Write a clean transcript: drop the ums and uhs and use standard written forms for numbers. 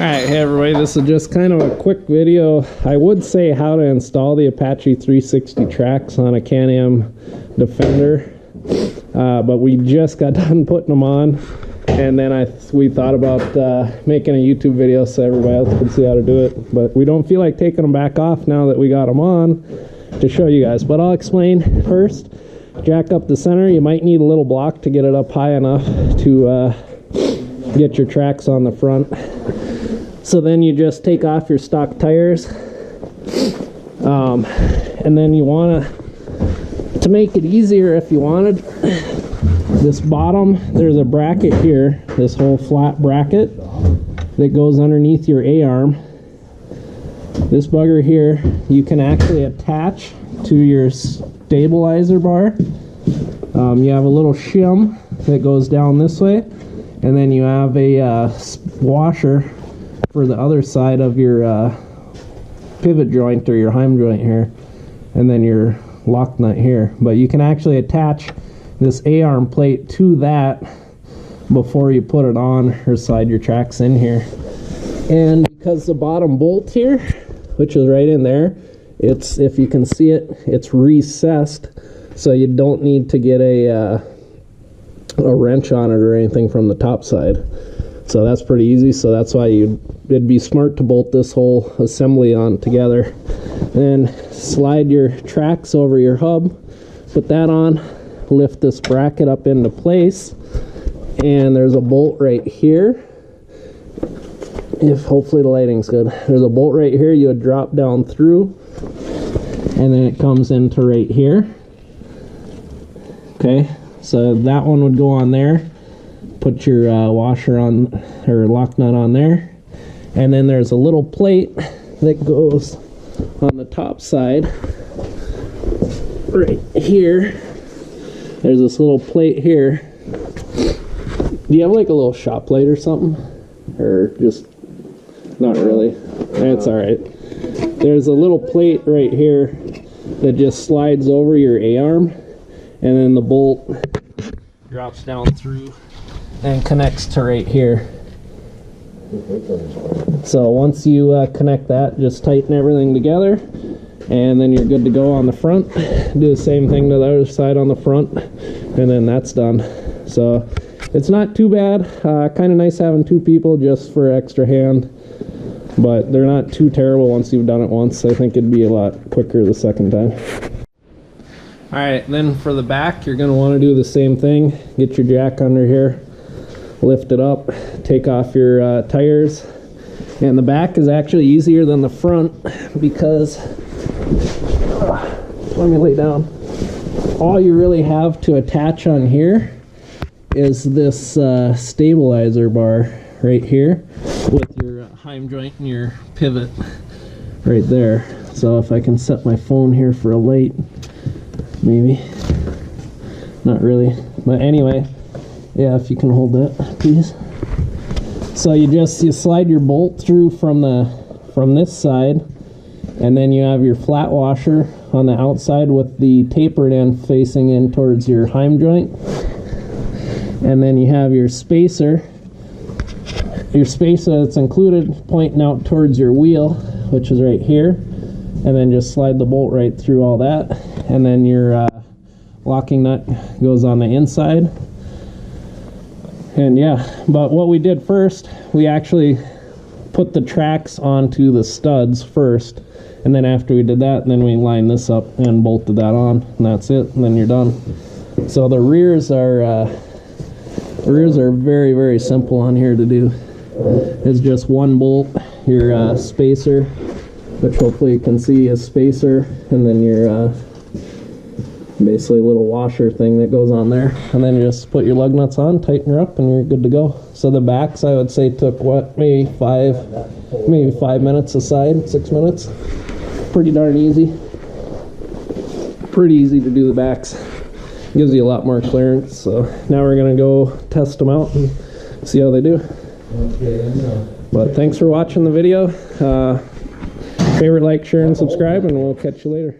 Alright, hey everybody, this is just kind of a quick video. I would say how to install the Apache 360 tracks on a Can-Am Defender, but we just got done putting them on, and then we thought about making a YouTube video so everybody else could see how to do it, but we don't feel like taking them back off now that we got them on to show you guys. But I'll explain first. Jack up the center. You might need a little block to get it up high enough to get your tracks on the front. So then you just take off your stock tires, and then you want to make it easier, if you wanted, this bottom, there's a bracket here, this whole flat bracket that goes underneath your A-arm. This bugger here you can actually attach to your stabilizer bar. You have a little shim that goes down this way, and then you have a washer for the other side of your pivot joint or your heim joint here, and then your lock nut here. But you can actually attach this A-arm plate to that before you put it on or slide your tracks in here. And because the bottom bolt here, which is right in there, it's, if you can see it, it's recessed, so you don't need to get a wrench on it or anything from the top side. So that's pretty easy. So that's why it'd be smart to bolt this whole assembly on together. Then slide your tracks over your hub, put that on, lift this bracket up into place, and there's a bolt right here. If hopefully the lighting's good. There's a bolt right here you would drop down through, and then it comes into right here. Okay, so that one would go on there. Put your washer on, or lock nut on there, and then there's a little plate that goes on the top side right here. There's this little plate here. Do you have like a little shop plate or something, or just not really? That's all right. There's a little plate right here that just slides over your A-arm, and then the bolt drops down through and connects to right here. So once you connect that, just tighten everything together, and then you're good to go on the front. Do the same thing to the other side on the front, and then that's done. So it's not too bad. Kind of nice having two people just for extra hand, but they're not too terrible once you've done it once. I think it'd be a lot quicker the second time. Alright, then for the back, you're going to want to do the same thing. Get your jack under here, lift it up, take off your tires, and the back is actually easier than the front because, let me lay down, all you really have to attach on here is this stabilizer bar right here with your heim joint and your pivot right there. So if I can set my phone here for a light, maybe, not really, but anyway, yeah, if you can hold that, please. So you slide your bolt through from this side, and then you have your flat washer on the outside with the tapered end facing in towards your heim joint, and then you have your spacer that's included pointing out towards your wheel, which is right here, and then just slide the bolt right through all that, and then your locking nut goes on the inside. And yeah, but what we did first, we actually put the tracks onto the studs first, and then after we did that, then we lined this up and bolted that on, and that's it, and then you're done. So the rears are very, very simple on here to do. It's just one bolt, your spacer, which hopefully you can see is spacer, and then your basically a little washer thing that goes on there, and then you just put your lug nuts on, tighten her up, and you're good to go. So the backs, I would say, took what, maybe 5 minutes aside, 6 minutes. Pretty darn easy. Pretty easy to do the backs. Gives you a lot more clearance. So now we're gonna go test them out and see how they do. But thanks for watching the video. Favorite, like, share, and subscribe, and we'll catch you later.